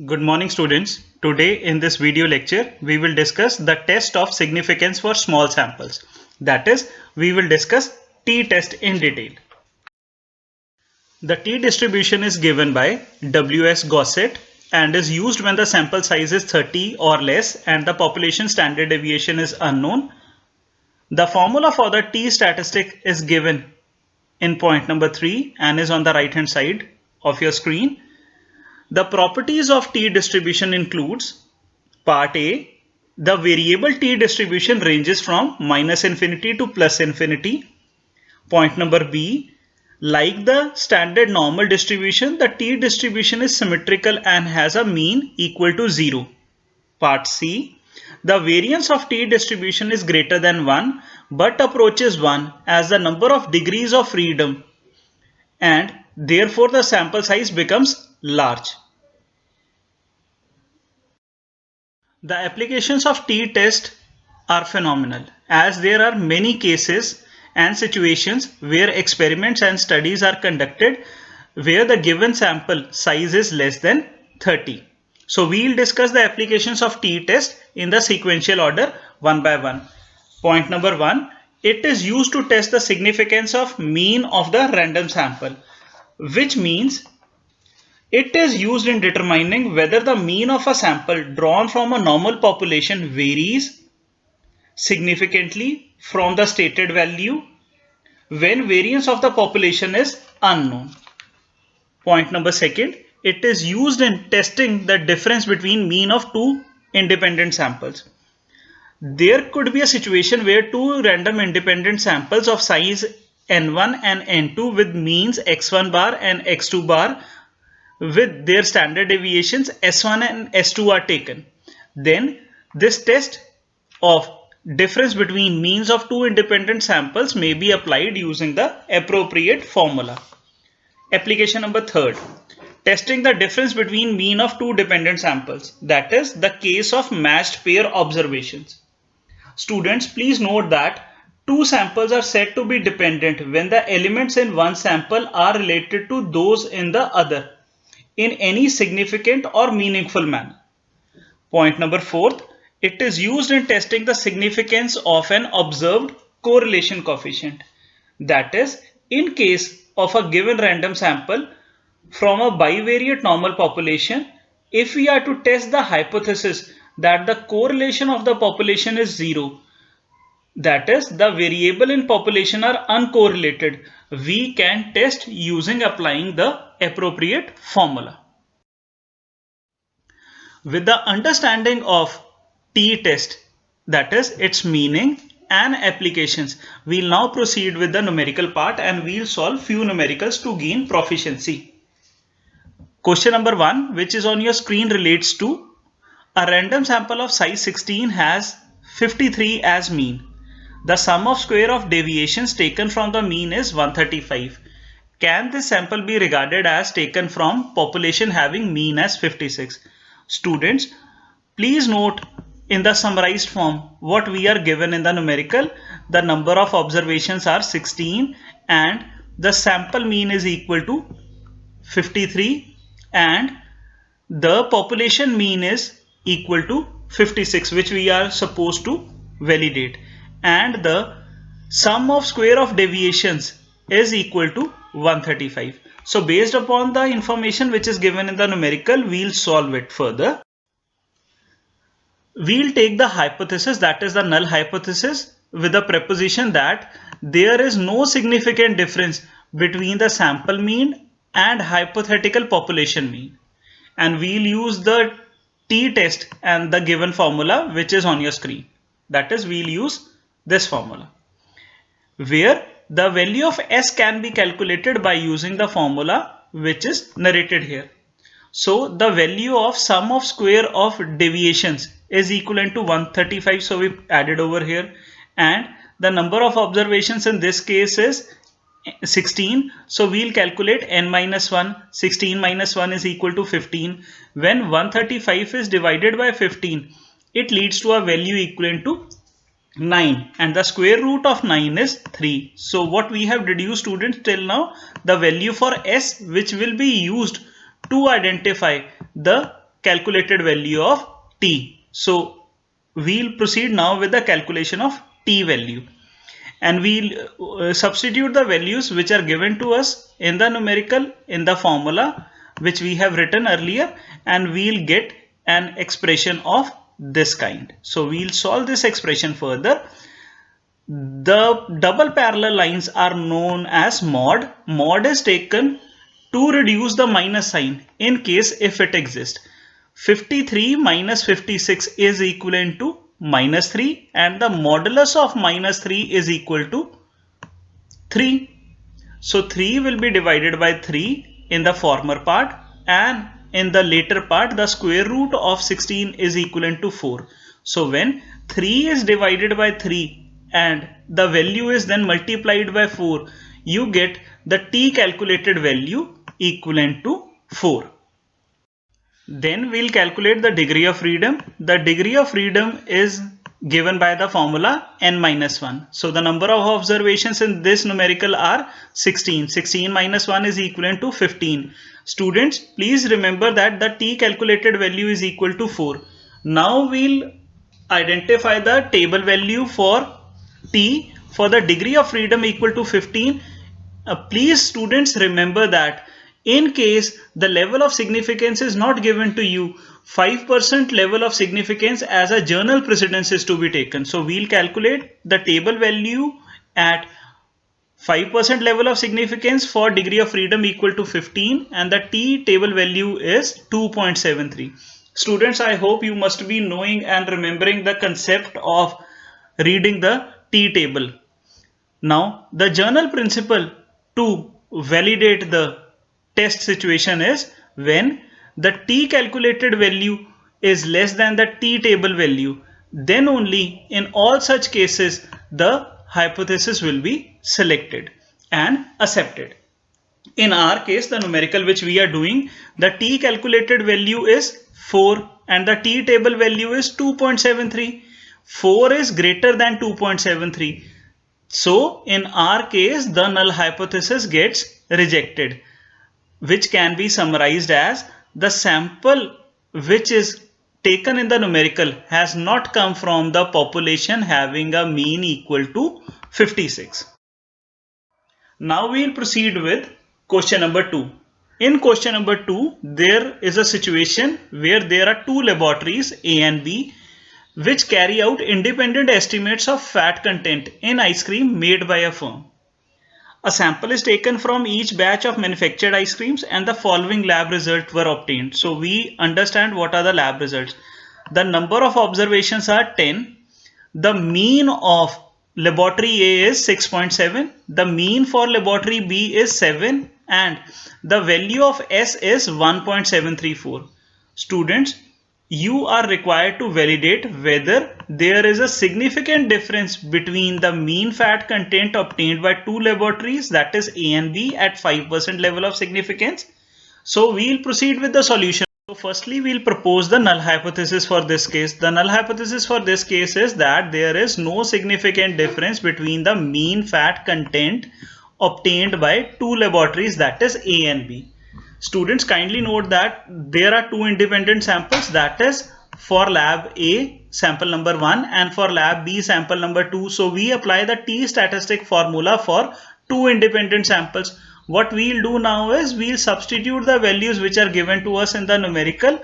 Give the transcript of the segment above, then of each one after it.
Good morning students. Today in this video lecture we will discuss the test of significance for small samples. That is, we will discuss t-test in detail. The t-distribution is given by W.S. Gossett and is used when the sample size is 30 or less and the population standard deviation is unknown. The formula for the t-statistic is given in point number 3 and is on the right hand side of your screen. The properties of t-distribution includes part A, the variable t-distribution ranges from minus infinity to plus infinity. Point number B, like the standard normal distribution, the t-distribution is symmetrical and has a mean equal to 0. Part C, the variance of t-distribution is greater than 1 but approaches 1 as the number of degrees of freedom and therefore the sample size becomes large. The applications of t-test are phenomenal as there are many cases and situations where experiments and studies are conducted where the given sample size is less than 30. So we will discuss the applications of t-test in the sequential order one by one. Point number 1, it is used to test the significance of mean of the random sample, which means it is used in determining whether the mean of a sample drawn from a normal population varies significantly from the stated value when variance of the population is unknown. Point number 2, it is used in testing the difference between mean of two independent samples. There could be a situation where two random independent samples of size n1 and n2 with means x1 bar and x2 bar with their standard deviations S1 and S2 are taken. Then this test of difference between means of two independent samples may be applied using the appropriate formula. Application number 3, testing the difference between mean of two dependent samples, that is the case of matched pair observations. Students, please note that two samples are said to be dependent when the elements in one sample are related to those in the other in any significant or meaningful manner. Point number 4, it is used in testing the significance of an observed correlation coefficient. That is, in case of a given random sample from a bivariate normal population, if we are to test the hypothesis that the correlation of the population is 0, that is, the variable in population are uncorrelated, we can test using applying the appropriate formula. With the understanding of t-test, that is its meaning and applications, we'll now proceed with the numerical part and we'll solve few numericals to gain proficiency. Question number 1, which is on your screen, relates to a random sample of size 16 has 53 as mean. The sum of square of deviations taken from the mean is 135. Can this sample be regarded as taken from population having mean as 56? Students, please note in the summarized form what we are given in the numerical. The number of observations are 16 and the sample mean is equal to 53 and the population mean is equal to 56, which we are supposed to validate, and the sum of square of deviations is equal to 135. So based upon the information which is given in the numerical, we'll solve it further. We'll take the hypothesis, that is the null hypothesis, with the proposition that there is no significant difference between the sample mean and hypothetical population mean. And we'll use the t-test and the given formula which is on your screen. That is, we'll use this formula, where the value of S can be calculated by using the formula which is narrated here. So the value of sum of square of deviations is equivalent to 135. So we added over here, and the number of observations in this case is 16. So we'll calculate n minus 1. 16 minus 1 is equal to 15. When 135 is divided by 15, it leads to a value equivalent to 9, and the square root of 9 is 3. So what we have deduced, students, till now, the value for S which will be used to identify the calculated value of T. So we'll proceed now with the calculation of T value. And we'll substitute the values which are given to us in the numerical in the formula which we have written earlier, and we'll get an expression of this kind. So we'll solve this expression further. The double parallel lines are known as mod. Mod is taken to reduce the minus sign in case if it exists. 53 minus 56 is equivalent to minus 3, and the modulus of minus 3 is equal to 3. So 3 will be divided by 3 in the former part, and in the later part the square root of 16 is equivalent to 4. So when 3 is divided by 3 and the value is then multiplied by 4, you get the T calculated value equivalent to 4. Then we'll calculate the degree of freedom. The degree of freedom is given by the formula n minus 1. So the number of observations in this numerical are 16. 16 minus 1 is equivalent to 15. Students, please remember that the T calculated value is equal to 4. Now we'll identify the table value for T for the degree of freedom equal to 15. Please students remember that in case the level of significance is not given to you, 5% level of significance as a journal precedence is to be taken. So we'll calculate the table value at 5% level of significance for degree of freedom equal to 15, and the T table value is 2.73. Students, I hope you must be knowing and remembering the concept of reading the T table. Now the journal principle to validate the test situation is when the T calculated value is less than the T table value, then only in all such cases the hypothesis will be selected and accepted. In our case, the numerical which we are doing, the T calculated value is 4 and the T table value is 2.73. 4 is greater than 2.73. So in our case, the null hypothesis gets rejected, which can be summarized as the sample which is taken in the numerical has not come from the population having a mean equal to 56. Now we will proceed with question number 2. In question number 2, there is a situation where there are two laboratories A and B which carry out independent estimates of fat content in ice cream made by a firm. A sample is taken from each batch of manufactured ice creams and the following lab results were obtained. So we understand what are the lab results. The number of observations are 10. The mean of laboratory A is 6.7. The mean for laboratory B is 7 and the value of S is 1.734. Students, you are required to validate whether there is a significant difference between the mean fat content obtained by two laboratories, that is A and B, at 5% level of significance. So we'll proceed with the solution. So firstly, we'll propose the null hypothesis for this case. The null hypothesis for this case is that there is no significant difference between the mean fat content obtained by two laboratories, that is A and B. Students, kindly note that there are two independent samples, that is for lab A sample number 1 and for lab B sample number 2. So we apply the T statistic formula for two independent samples. What we'll do now is we'll substitute the values which are given to us in the numerical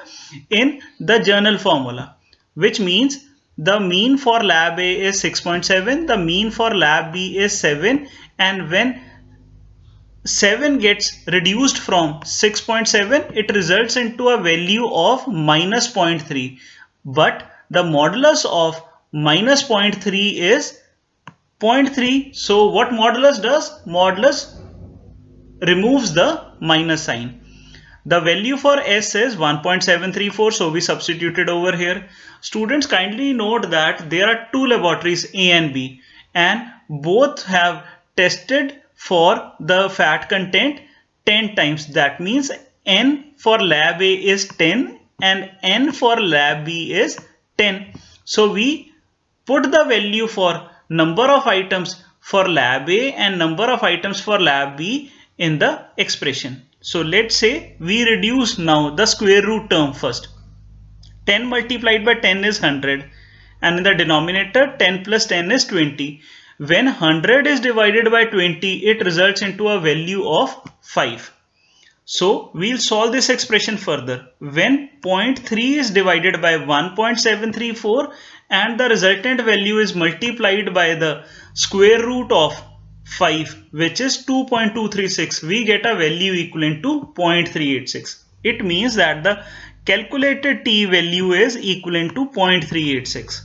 in the journal formula, which means the mean for lab A is 6.7, the mean for lab B is 7, and when 7 gets reduced from 6.7, it results into a value of minus 0.3. But the modulus of minus 0.3 is 0.3. So what modulus does? Modulus removes the minus sign. The value for S is 1.734. So we substituted over here. Students, kindly note that there are two laboratories A and B and both have tested for the fat content 10 times. That means N for lab A is 10 and N for lab B is 10. So we put the value for number of items for lab A and number of items for lab B in the expression. So let's say we reduce now the square root term first. 10 multiplied by 10 is 100, and in the denominator 10 plus 10 is 20. When 100 is divided by 20, it results into a value of 5. So we'll solve this expression further. When 0.3 is divided by 1.734 and the resultant value is multiplied by the square root of 5, which is 2.236, we get a value equivalent to 0.386. It means that the calculated t value is equivalent to 0.386.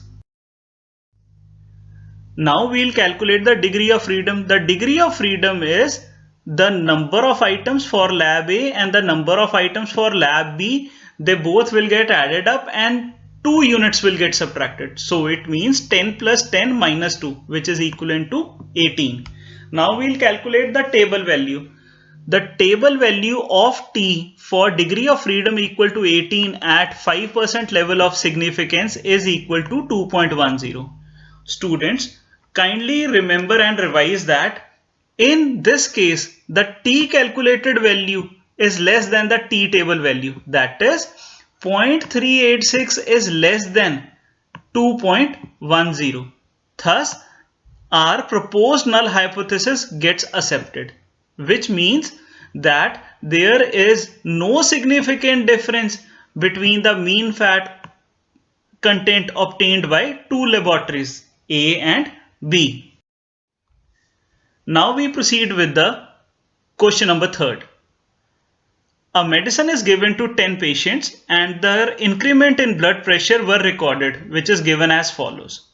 Now we'll calculate the degree of freedom. The degree of freedom is the number of items for lab A and the number of items for lab B. They both will get added up and 2 units will get subtracted. So it means 10 plus 10 minus 2, which is equivalent to 18. Now we'll calculate the table value. The table value of T for degree of freedom equal to 18 at 5% level of significance is equal to 2.10. Students, kindly remember and revise that in this case, the T calculated value is less than the T table value. That is 0.386 is less than 2.10. Thus, our proposed null hypothesis gets accepted, which means that there is no significant difference between the mean fat content obtained by two laboratories, A and B. Now we proceed with the question number 3rd. A medicine is given to 10 patients and their increment in blood pressure were recorded, which is given as follows.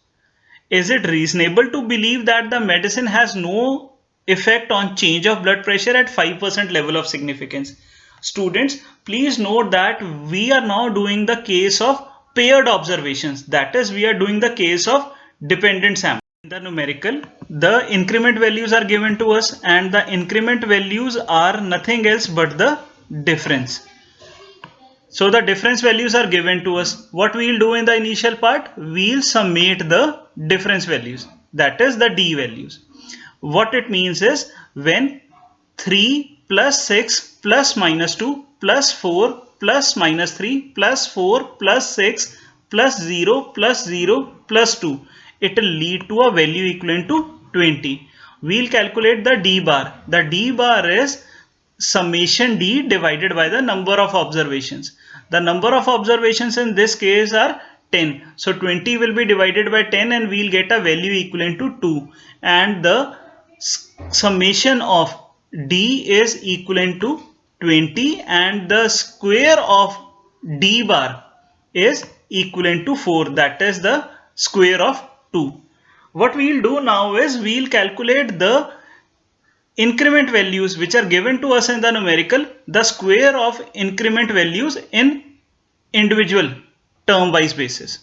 Is it reasonable to believe that the medicine has no effect on change of blood pressure at 5% level of significance? Students, please note that we are now doing the case of paired observations. That is, we are doing the case of dependent sample. In the numerical, the increment values are given to us and the increment values are nothing else but the difference. So the difference values are given to us. What we will do in the initial part, we will summate the difference values, that is the D values. What it means is when 3 plus 6 plus minus 2 plus 4 plus minus 3 plus 4 plus 6 plus 0 plus 0 plus 2, it will lead to a value equivalent to 20. We will calculate the D bar. The D bar is summation D divided by the number of observations. The number of observations in this case are 10. So 20 will be divided by 10 and we will get a value equivalent to 2. And the summation of D is equivalent to 20 and the square of D bar is equivalent to 4. That is the square of 2. What we will do now is we will calculate the increment values which are given to us in the numerical, the square of increment values in individual term wise basis.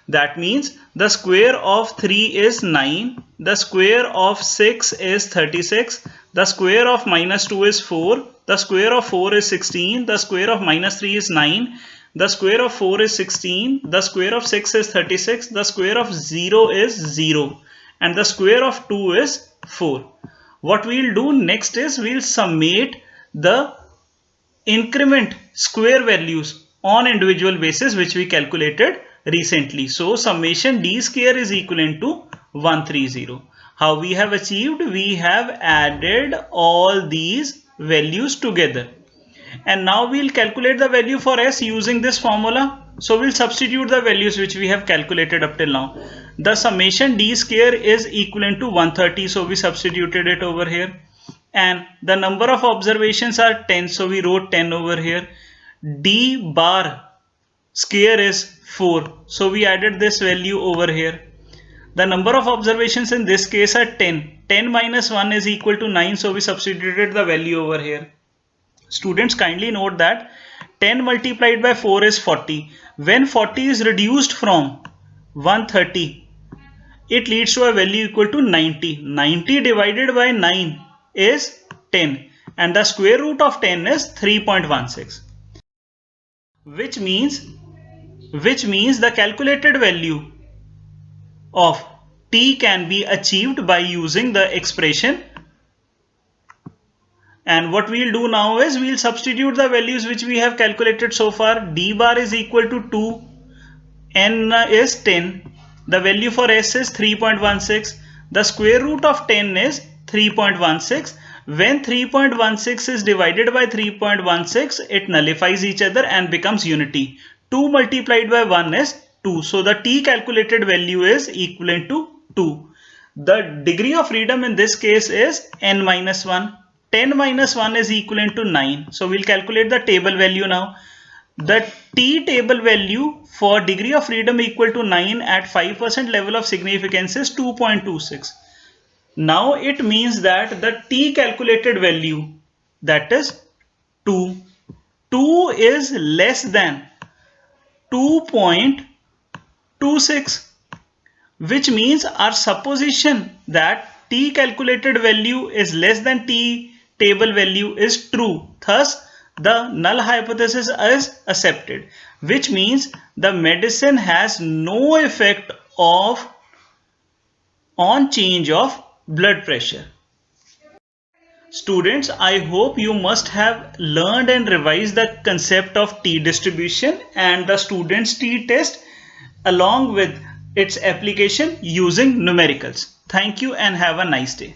That means the square of 3 is 9, the square of 6 is 36, the square of minus 2 is 4, the square of 4 is 16, the square of minus 3 is 9, the square of 4 is 16, the square of 6 is 36, the square of 0 is 0 and the square of 2 is 4. What we will do next is we will summate the increment square values on individual basis which we calculated recently. So summation D square is equivalent to 130. How we have achieved? We have added all these values together. And now we will calculate the value for S using this formula. So we will substitute the values which we have calculated up till now. The summation D square is equivalent to 130. So we substituted it over here. And the number of observations are 10. So we wrote 10 over here. D bar square is 4. So we added this value over here. The number of observations in this case are 10. 10 minus 1 is equal to 9. So we substituted the value over here. Students, kindly note that 10 multiplied by 4 is 40. When 40 is reduced from 130, it leads to a value equal to 90. 90 divided by 9 is 10 and the square root of 10 is 3.16. Which means the calculated value of T can be achieved by using the expression And what we'll do now is we'll substitute the values which we have calculated so far. D bar is equal to 2, N is 10, the value for S is 3.16, the square root of 10 is 3.16. When 3.16 is divided by 3.16, it nullifies each other and becomes unity. 2 multiplied by 1 is 2. So the T calculated value is equivalent to 2. The degree of freedom in this case is N minus 1. 10 minus 1 is equivalent to 9. So we'll calculate the table value now. The T table value for degree of freedom equal to 9 at 5% level of significance is 2.26. Now it means that the T calculated value, that is 2. 2 is less than 2.26, which means our supposition that T calculated value is less than T table value is true. Thus, the null hypothesis is accepted, which means the medicine has no effect on change of blood pressure. Students, I hope you must have learned and revised the concept of T distribution and the student's T test along with its application using numericals. Thank you and have a nice day.